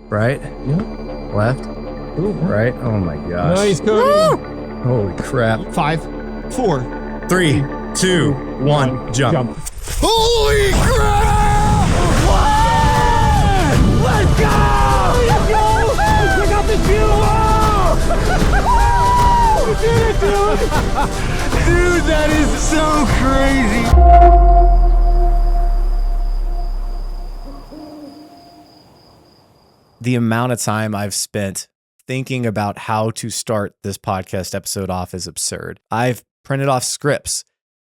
Right? Yeah. Left? Ooh, Right? Oh my gosh. Nice, Cody. Holy crap. 5, 4, 3, 2, 1, jump. Holy crap! What? Let's go! Let's go! Check out this view! We did it, dude! Dude, that is so crazy! The amount of time I've spent thinking about how to start this podcast episode off is absurd. I've printed off scripts.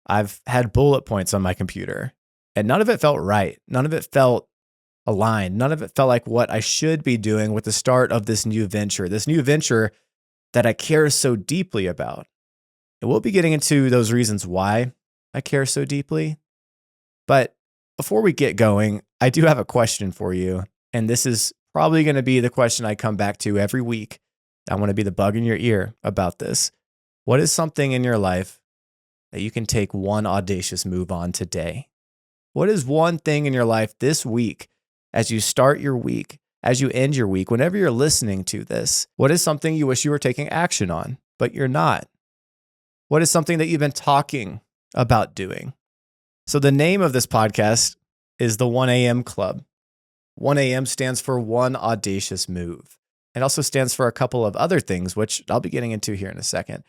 I've had bullet points on my computer, and none of it felt right. None of it felt aligned. None of it felt like what I should be doing with the start of this new venture that I care so deeply about. And we'll be getting into those reasons why I care so deeply. But before we get going, I do have a question for you. And this is probably going to be the question I come back to every week. I want to be the bug in your ear about this. What is something in your life that you can take one audacious move on today? What is one thing in your life this week, as you start your week, as you end your week, whenever you're listening to this, what is something you wish you were taking action on, but you're not? What is something that you've been talking about doing? So the name of this podcast is the 1 a.m. Club. 1 a.m. stands for one audacious move. It also stands for a couple of other things, which I'll be getting into here in a second.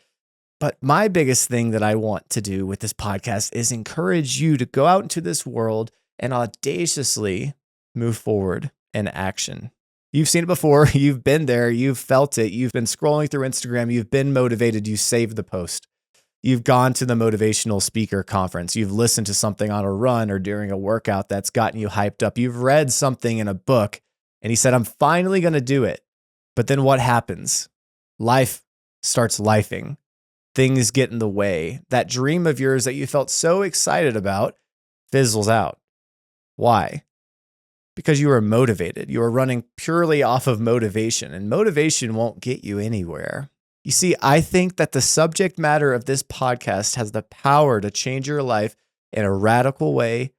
But my biggest thing that I want to do with this podcast is encourage you to go out into this world and audaciously move forward in action. You've seen it before. You've been there. You've felt it. You've been scrolling through Instagram. You've been motivated. You saved the post. You've gone to the motivational speaker conference. You've listened to something on a run or during a workout that's gotten you hyped up. You've read something in a book and he said, I'm finally going to do it. But then what happens? Life starts lifing. Things get in the way. That dream of yours that you felt so excited about fizzles out. Why? Because you were motivated. You were running purely off of motivation, and motivation won't get you anywhere. You see, I think that the subject matter of this podcast has the power to change your life in a radical way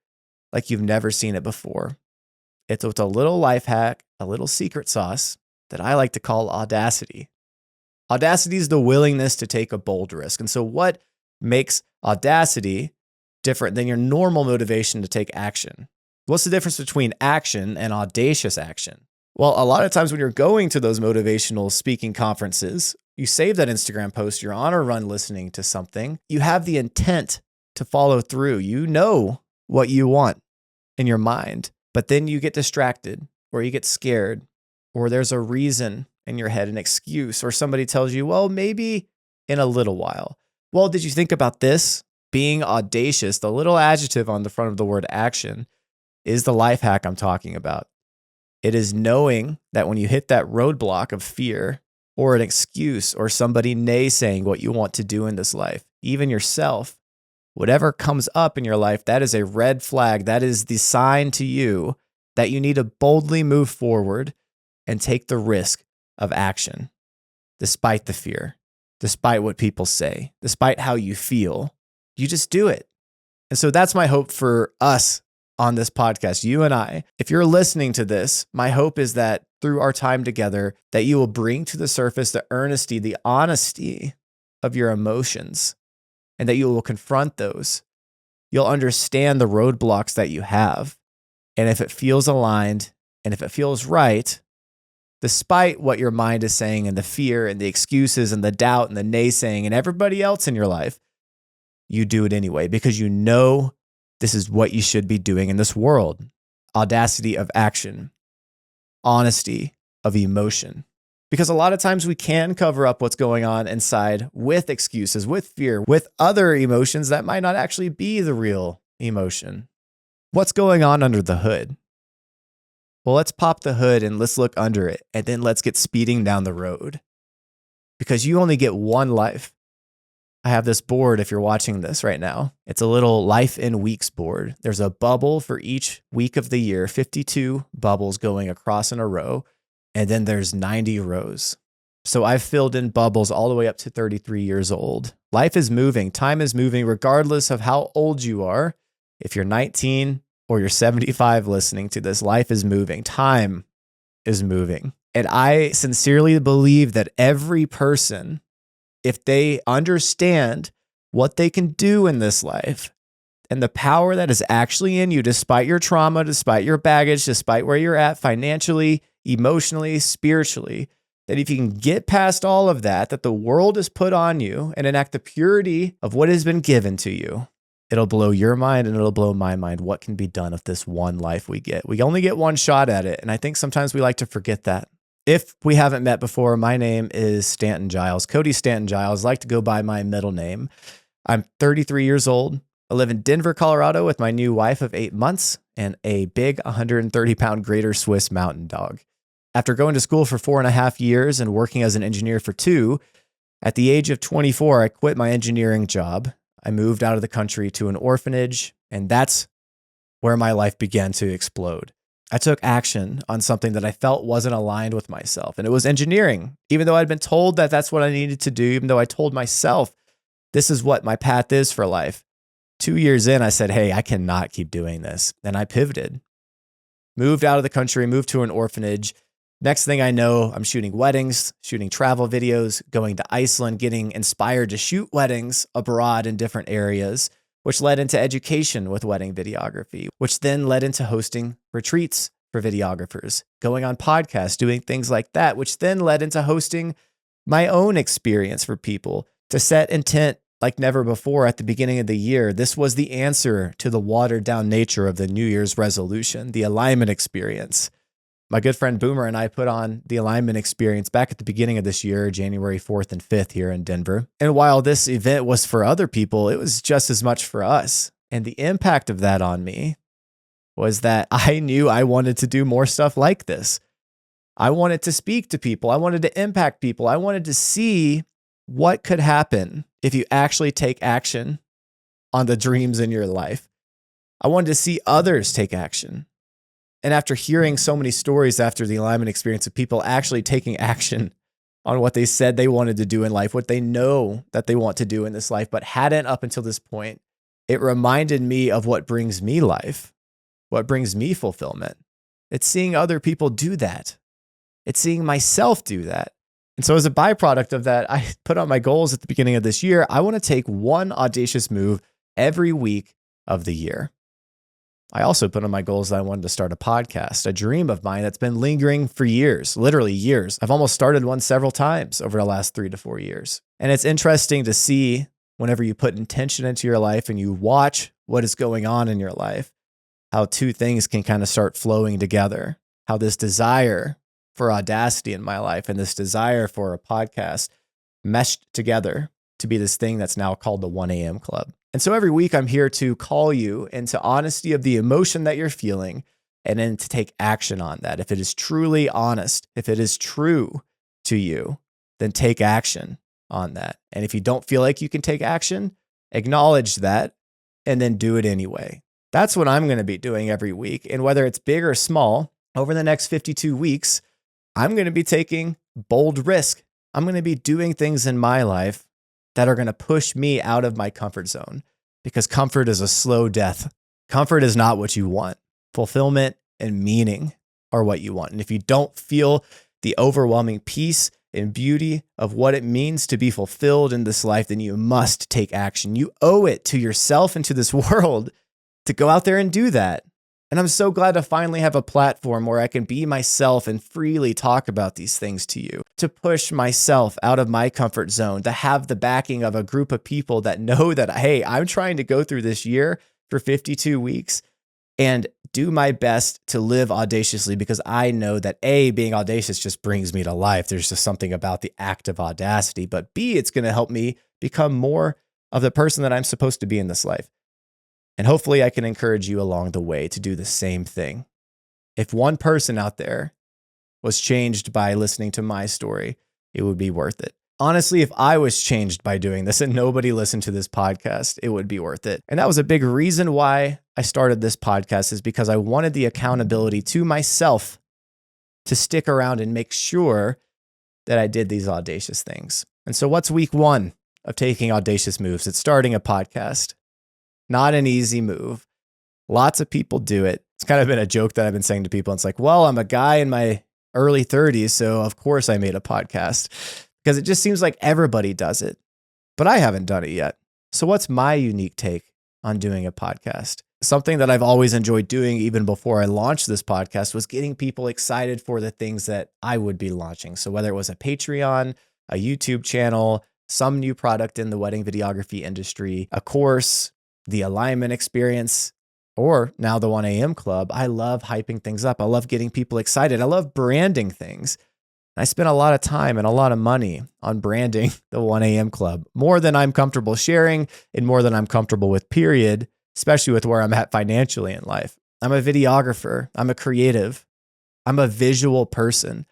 like you've never seen it before. It's with a little life hack, a little secret sauce that I like to call Audacity. Audacity is the willingness to take a bold risk. And so what makes Audacity different than your normal motivation to take action? What's the difference between action and audacious action? Well, a lot of times when you're going to those motivational speaking conferences, you save that Instagram post, you're on a run listening to something, you have the intent to follow through. You know what you want in your mind, but then you get distracted or you get scared or there's a reason in your head, an excuse, or somebody tells you, well, maybe in a little while. Well, did you think about this? Being audacious, the little adjective on the front of the word action, is the life hack I'm talking about. It is knowing that when you hit that roadblock of fear or an excuse or somebody naysaying what you want to do in this life, even yourself, whatever comes up in your life, that is a red flag. That is the sign to you that you need to boldly move forward and take the risk of action, despite the fear, despite what people say, despite how you feel. You just do it. And so that's my hope for us on this podcast, you and I. If you're listening to this, my hope is that through our time together, that you will bring to the surface the earnesty, the honesty of your emotions, and that you will confront those. You'll understand the roadblocks that you have. And if it feels aligned and if it feels right, despite what your mind is saying and the fear and the excuses and the doubt and the naysaying and everybody else in your life, you do it anyway because you know this is what you should be doing in this world. Audacity of action, honesty of emotion. Because a lot of times we can cover up what's going on inside with excuses, with fear, with other emotions that might not actually be the real emotion. What's going on under the hood? Well, let's pop the hood and let's look under it, and then let's get speeding down the road. Because you only get one life. I have this board if you're watching this right now. It's a little life in weeks board. There's a bubble for each week of the year, 52 bubbles going across in a row, and then there's 90 rows. So I've filled in bubbles all the way up to 33 years old. Life is moving. Time is moving regardless of how old you are. If you're 19 or you're 75 listening to this, life is moving. Time is moving. And I sincerely believe that every person, if they understand what they can do in this life and the power that is actually in you, despite your trauma, despite your baggage, despite where you're at financially, emotionally, spiritually, that if you can get past all of that, that the world has put on you and enact the purity of what has been given to you, it'll blow your mind and it'll blow my mind what can be done with this one life we get. We only get one shot at it. And I think sometimes we like to forget that. If we haven't met before, my name is Stanton Giles, Cody Stanton Giles. I like to go by my middle name. I'm 33 years old. I live in Denver, Colorado with my new wife of 8 months and a big 130-pound Greater Swiss Mountain Dog. After going to school for 4.5 years and working as an engineer for 2, at the age of 24, I quit my engineering job. I moved out of the country to an orphanage, and that's where my life began to explode. I took action on something that I felt wasn't aligned with myself, and it was engineering. Even though I'd been told that that's what I needed to do, even though I told myself this is what my path is for life. 2 years in, I said, hey, I cannot keep doing this. And I pivoted, moved out of the country, moved to an orphanage. Next thing I know, I'm shooting weddings, shooting travel videos, going to Iceland, getting inspired to shoot weddings abroad in different areas, which led into education with wedding videography, which then led into hosting retreats for videographers, going on podcasts, doing things like that, which then led into hosting my own experience for people to set intent like never before at the beginning of the year. This was the answer to the watered down nature of the New Year's resolution, the alignment experience. My good friend Boomer and I put on the alignment experience back at the beginning of this year, January 4th and 5th here in Denver. And while this event was for other people, it was just as much for us. And the impact of that on me was that I knew I wanted to do more stuff like this. I wanted to speak to people. I wanted to impact people. I wanted to see what could happen if you actually take action on the dreams in your life. I wanted to see others take action. And after hearing so many stories after the alignment experience of people actually taking action on what they said they wanted to do in life, what they know that they want to do in this life, but hadn't up until this point, it reminded me of what brings me life, what brings me fulfillment. It's seeing other people do that. It's seeing myself do that. And so as a byproduct of that, I put on my goals at the beginning of this year. I want to take one audacious move every week of the year. I also put on my goals that I wanted to start a podcast, a dream of mine that's been lingering for years, literally years. I've almost started one several times over the last 3 to 4 years. And it's interesting to see whenever you put intention into your life and you watch what is going on in your life, how two things can kind of start flowing together, how this desire for Audacity in my life and this desire for a podcast meshed together to be this thing that's now called the 1 a.m. Club. And so every week I'm here to call you into honesty of the emotion that you're feeling and then to take action on that. If it is truly honest, if it is true to you, then take action on that. And if you don't feel like you can take action, acknowledge that and then do it anyway. That's what I'm going to be doing every week. And whether it's big or small, over the next 52 weeks, I'm going to be taking bold risk. I'm going to be doing things in my life that are going to push me out of my comfort zone, because comfort is a slow death. Comfort is not what you want. Fulfillment and meaning are what you want. And if you don't feel the overwhelming peace and beauty of what it means to be fulfilled in this life, then you must take action. You owe it to yourself and to this world to go out there and do that. And I'm so glad to finally have a platform where I can be myself and freely talk about these things to you, to push myself out of my comfort zone, to have the backing of a group of people that know that, hey, I'm trying to go through this year for 52 weeks and do my best to live audaciously, because I know that A, being audacious just brings me to life. There's just something about the act of audacity, but B, it's going to help me become more of the person that I'm supposed to be in this life. And hopefully I can encourage you along the way to do the same thing. If one person out there was changed by listening to my story, it would be worth it. Honestly, if I was changed by doing this and nobody listened to this podcast, it would be worth it. And that was a big reason why I started this podcast, is because I wanted the accountability to myself to stick around and make sure that I did these audacious things. And so what's week 1 of taking audacious moves? It's starting a podcast. Not an easy move. Lots of people do it. It's kind of been a joke that I've been saying to people. It's like, well, I'm a guy in my early 30s. So of course I made a podcast because it just seems like everybody does it, but I haven't done it yet. So what's my unique take on doing a podcast? Something that I've always enjoyed doing even before I launched this podcast was getting people excited for the things that I would be launching. So whether it was a Patreon, a YouTube channel, some new product in the wedding videography industry, a course, the alignment experience, or now the 1 a.m. club, I love hyping things up. I love getting people excited. I love branding things. I spent a lot of time and a lot of money on branding the 1 a.m. club, more than I'm comfortable sharing and more than I'm comfortable with, period, especially with where I'm at financially in life. I'm a videographer. I'm a creative. I'm a visual person.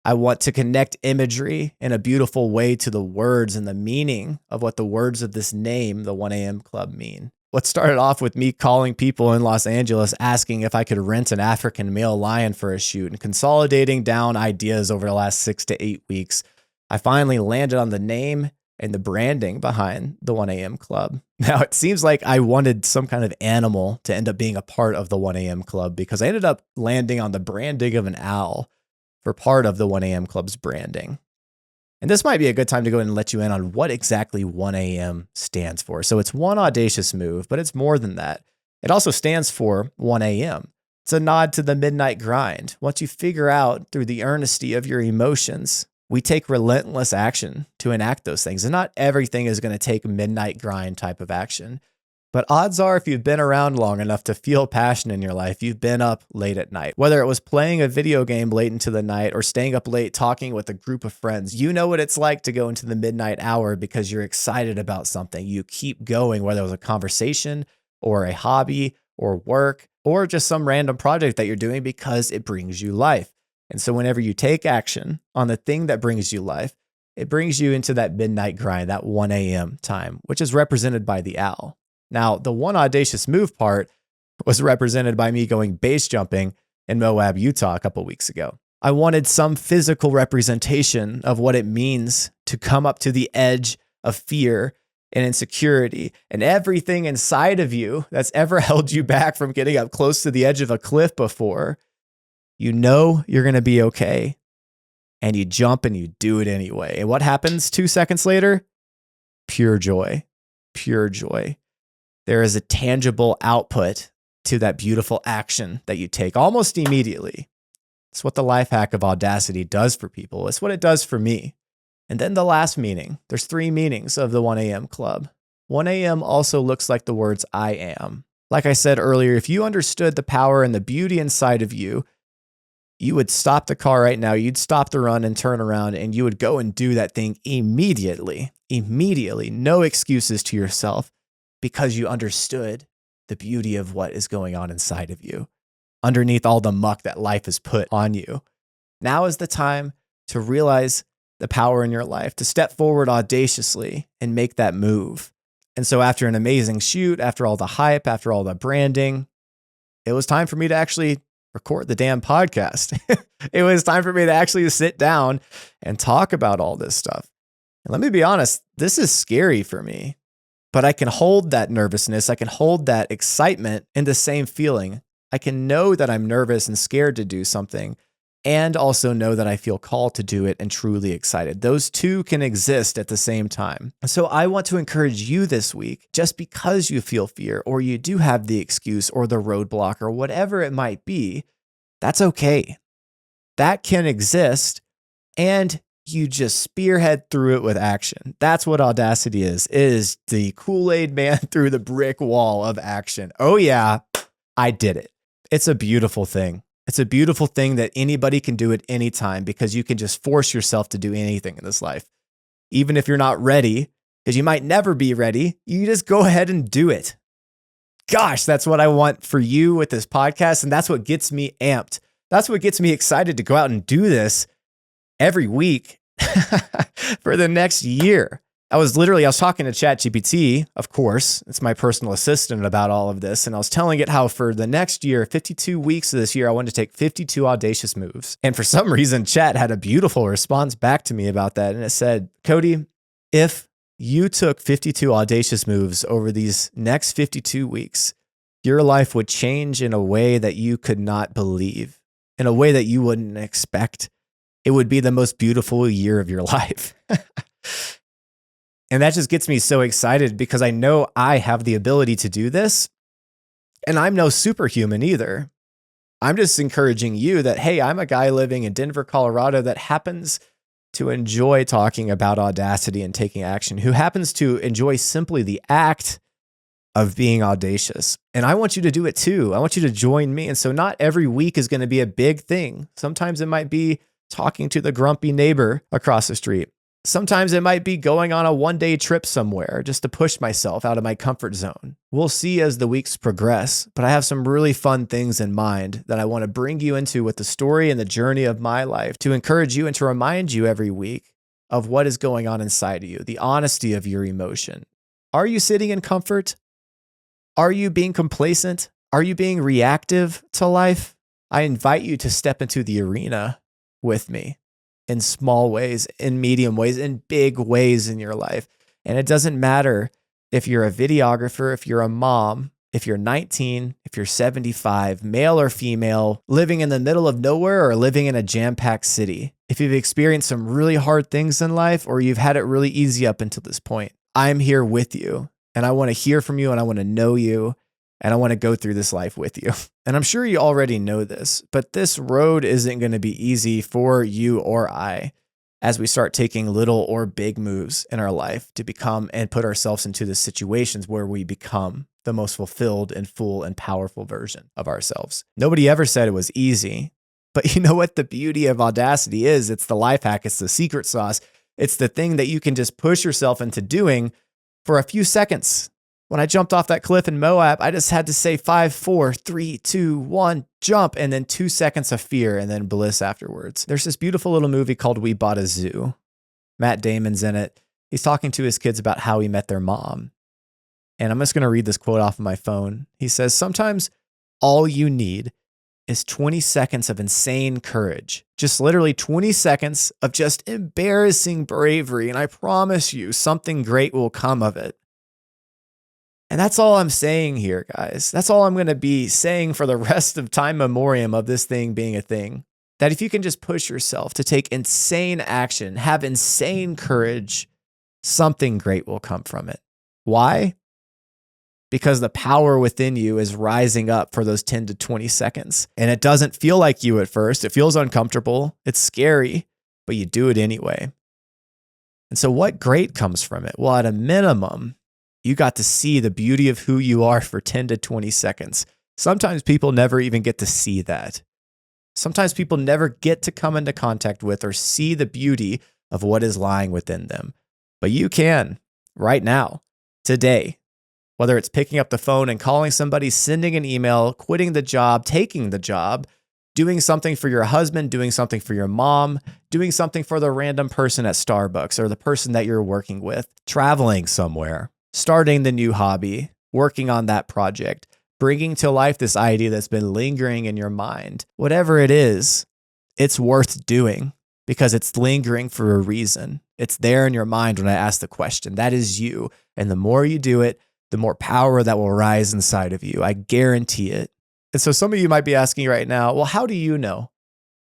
I want to connect imagery in a beautiful way to the words and the meaning of what the words of this name, the 1 a.m. club, mean. What started off with me calling people in Los Angeles asking if I could rent an African male lion for a shoot and consolidating down ideas over the last 6 to 8 weeks, I finally landed on the name and the branding behind the 1 a.m. club. Now, it seems like I wanted some kind of animal to end up being a part of the 1 a.m. club because I ended up landing on the branding of an owl for part of the 1 a.m. club's branding. And this might be a good time to go and let you in on what exactly 1 a.m. stands for. So it's one audacious move, but it's more than that. It also stands for 1 a.m. It's a nod to the midnight grind. Once you figure out through the earnesty of your emotions, we take relentless action to enact those things. And not everything is going to take midnight grind type of action. But odds are, if you've been around long enough to feel passion in your life, you've been up late at night. Whether it was playing a video game late into the night or staying up late talking with a group of friends, you know what it's like to go into the midnight hour because you're excited about something. You keep going, whether it was a conversation or a hobby or work or just some random project that you're doing because it brings you life. And so whenever you take action on the thing that brings you life, it brings you into that midnight grind, that 1 a.m. time, which is represented by the owl. Now, the one audacious move part was represented by me going base jumping in Moab, Utah a couple weeks ago. I wanted some physical representation of what it means to come up to the edge of fear and insecurity and everything inside of you that's ever held you back from getting up close to the edge of a cliff before. You know you're going to be okay, and you jump and you do it anyway. And what happens 2 seconds later? Pure joy, pure joy. There is a tangible output to that beautiful action that you take almost immediately. It's what the life hack of Audacity does for people. It's what it does for me. And then the last meaning. There's 3 meanings of the 1 a.m. club. 1 a.m. also looks like the words I am. Like I said earlier, if you understood the power and the beauty inside of you, you would stop the car right now. You'd stop the run and turn around and you would go and do that thing immediately. Immediately. No excuses to yourself. Because you understood the beauty of what is going on inside of you, underneath all the muck that life has put on you. Now is the time to realize the power in your life, to step forward audaciously and make that move. And so after an amazing shoot, after all the hype, after all the branding, it was time for me to actually record the damn podcast. It was time for me to actually sit down and talk about all this stuff. And let me be honest, this is scary for me. But I can hold that nervousness. I can hold that excitement in the same feeling. I can know that I'm nervous and scared to do something and also know that I feel called to do it and truly excited. Those two can exist at the same time. So I want to encourage you this week, just because you feel fear or you do have the excuse or the roadblock or whatever it might be, that's okay. That can exist and you just spearhead through it with action. That's what Audacity is. It is the Kool-Aid man through the brick wall of action. Oh yeah, I did it. It's a beautiful thing. It's a beautiful thing that anybody can do at any time because you can just force yourself to do anything in this life. Even if you're not ready, because you might never be ready, you just go ahead and do it. Gosh, that's what I want for you with this podcast. And that's what gets me amped. That's what gets me excited to go out and do this every week for the next year. I was talking to ChatGPT, of course, it's my personal assistant, about all of this. And I was telling it how for the next year, 52 weeks of this year, I wanted to take 52 audacious moves. And for some reason, Chat had a beautiful response back to me about that. And it said, Cody, if you took 52 audacious moves over these next 52 weeks, your life would change in a way that you could not believe. in a way that you wouldn't expect. It would be the most beautiful year of your life. And that just gets me so excited because I know I have the ability to do this. And I'm no superhuman either. I'm just encouraging you that, hey, I'm a guy living in Denver, Colorado that happens to enjoy talking about Audacity and taking action, who happens to enjoy simply the act of being audacious. And I want you to do it too. I want you to join me. And so not every week is going to be a big thing. Sometimes it might be talking to the grumpy neighbor across the street. Sometimes it might be going on a one-day trip somewhere just to push myself out of my comfort zone. We'll see as the weeks progress, but I have some really fun things in mind that I want to bring you into with the story and the journey of my life to encourage you and to remind you every week of what is going on inside of you, the honesty of your emotion. Are you sitting in comfort? Are you being complacent? Are you being reactive to life? I invite you to step into the arena with me in small ways, in medium ways, in big ways in your life. And it doesn't matter if you're a videographer, if you're a mom, if you're 19, if you're 75, male or female, living in the middle of nowhere or living in a jam-packed city. If you've experienced some really hard things in life or you've had it really easy up until this point, I'm here with you. And I want to hear from you and I want to know you. And I want to go through this life with you. And I'm sure you already know this, but this road isn't going to be easy for you or I as we start taking little or big moves in our life to become and put ourselves into the situations where we become the most fulfilled and full and powerful version of ourselves. Nobody ever said it was easy, but you know what the beauty of Audacity is? It's the life hack. It's the secret sauce. It's the thing that you can just push yourself into doing for a few seconds. When I jumped off that cliff in Moab, I just had to say 5, 4, 3, 2, 1, jump, and then 2 seconds of fear and then bliss afterwards. There's this beautiful little movie called We Bought a Zoo. Matt Damon's in it. He's talking to his kids about how he met their mom. And I'm just going to read this quote off of my phone. He says, sometimes all you need is 20 seconds of insane courage. Just literally 20 seconds of just embarrassing bravery. And I promise you, something great will come of it. And that's all I'm saying here, guys. That's all I'm going to be saying for the rest of time memoriam of this thing being a thing. That if you can just push yourself to take insane action, have insane courage, something great will come from it. Why? Because the power within you is rising up for those 10 to 20 seconds. And it doesn't feel like you at first. It feels uncomfortable. It's scary, but you do it anyway. And so what great comes from it? Well, at a minimum, you got to see the beauty of who you are for 10 to 20 seconds. Sometimes people never even get to see that. Sometimes people never get to come into contact with or see the beauty of what is lying within them. But you can right now, today, whether it's picking up the phone and calling somebody, sending an email, quitting the job, taking the job, doing something for your husband, doing something for your mom, doing something for the random person at Starbucks or the person that you're working with, traveling somewhere, starting the new hobby, working on that project, bringing to life this idea that's been lingering in your mind. Whatever it is, it's worth doing because it's lingering for a reason. It's there in your mind when I ask the question. That is you. And the more you do it, the more power that will rise inside of you. I guarantee it. And so some of you might be asking right now, well, how do you know?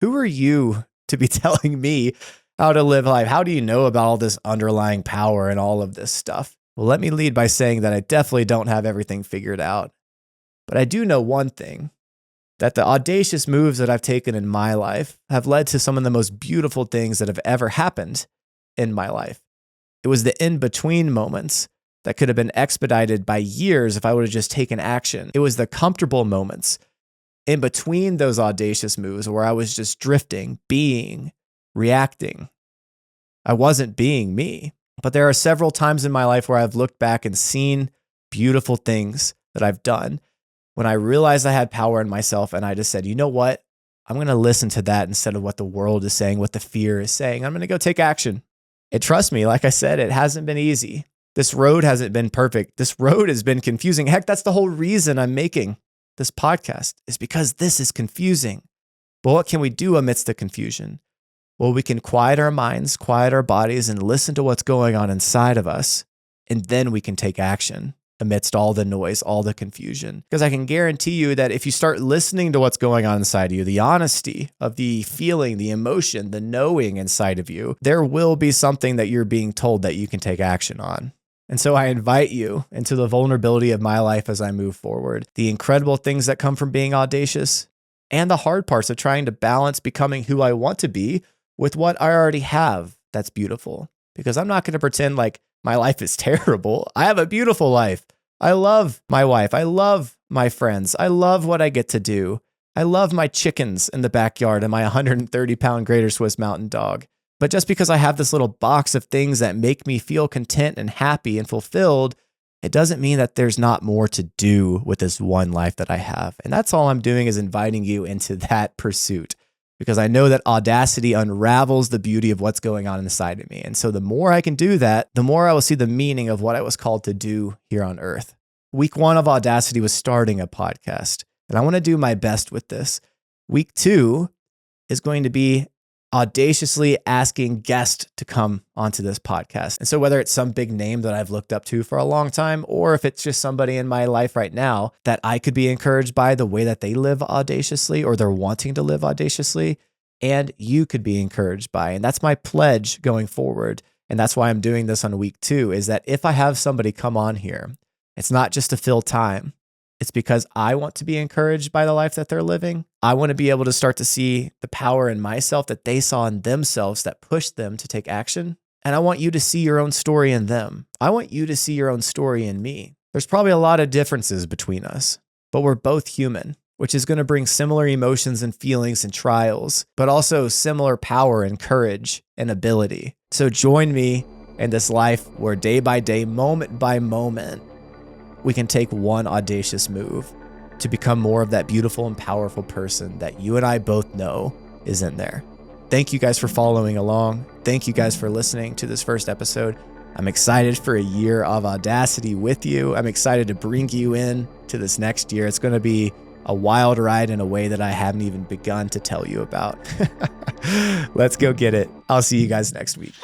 Who are you to be telling me how to live life? How do you know about all this underlying power and all of this stuff? Well, let me lead by saying that I definitely don't have everything figured out. But I do know one thing, that the audacious moves that I've taken in my life have led to some of the most beautiful things that have ever happened in my life. It was the in-between moments that could have been expedited by years if I would have just taken action. It was the comfortable moments in between those audacious moves where I was just drifting, being, reacting. I wasn't being me. But there are several times in my life where I've looked back and seen beautiful things that I've done when I realized I had power in myself and I just said, you know what? I'm going to listen to that instead of what the world is saying, what the fear is saying. I'm going to go take action. And trust me, like I said, it hasn't been easy. This road hasn't been perfect. This road has been confusing. Heck, that's the whole reason I'm making this podcast is because this is confusing. But what can we do amidst the confusion? Well, we can quiet our minds, quiet our bodies, and listen to what's going on inside of us. And then we can take action. amidst all the noise, all the confusion. Because I can guarantee you that if you start listening to what's going on inside of you, the honesty of the feeling, the emotion, the knowing inside of you, there will be something that you're being told that you can take action on. And so I invite you into the vulnerability of my life as I move forward, the incredible things that come from being audacious, and the hard parts of trying to balance becoming who I want to be with what I already have that's beautiful. Because I'm not going to pretend like my life is terrible. I have a beautiful life. I love my wife. I love my friends. I love what I get to do. I love my chickens in the backyard and my 130-pound Greater Swiss Mountain Dog. But just because I have this little box of things that make me feel content and happy and fulfilled, it doesn't mean that there's not more to do with this one life that I have. And that's all I'm doing, is inviting you into that pursuit, because I know that Audacity unravels the beauty of what's going on inside of me. And so the more I can do that, the more I will see the meaning of what I was called to do here on earth. Week 1 of Audacity was starting a podcast, and I want to do my best with this. Week 2 is going to be audaciously asking guests to come onto this podcast. And so whether it's some big name that I've looked up to for a long time, or if it's just somebody in my life right now that I could be encouraged by the way that they live audaciously, or they're wanting to live audaciously, and you could be encouraged by. And that's my pledge going forward. And that's why I'm doing this on week 2, is that if I have somebody come on here, it's not just to fill time. It's because I want to be encouraged by the life that they're living. I want to be able to start to see the power in myself that they saw in themselves that pushed them to take action. And I want you to see your own story in them. I want you to see your own story in me. There's probably a lot of differences between us, but we're both human, which is going to bring similar emotions and feelings and trials, but also similar power and courage and ability. So join me in this life where day by day, moment by moment, we can take one audacious move to become more of that beautiful and powerful person that you and I both know is in there. Thank you guys for following along. Thank you guys for listening to this first episode. I'm excited for a year of Audacity with you. I'm excited to bring you in to this next year. It's going to be a wild ride in a way that I haven't even begun to tell you about. Let's go get it. I'll see you guys next week.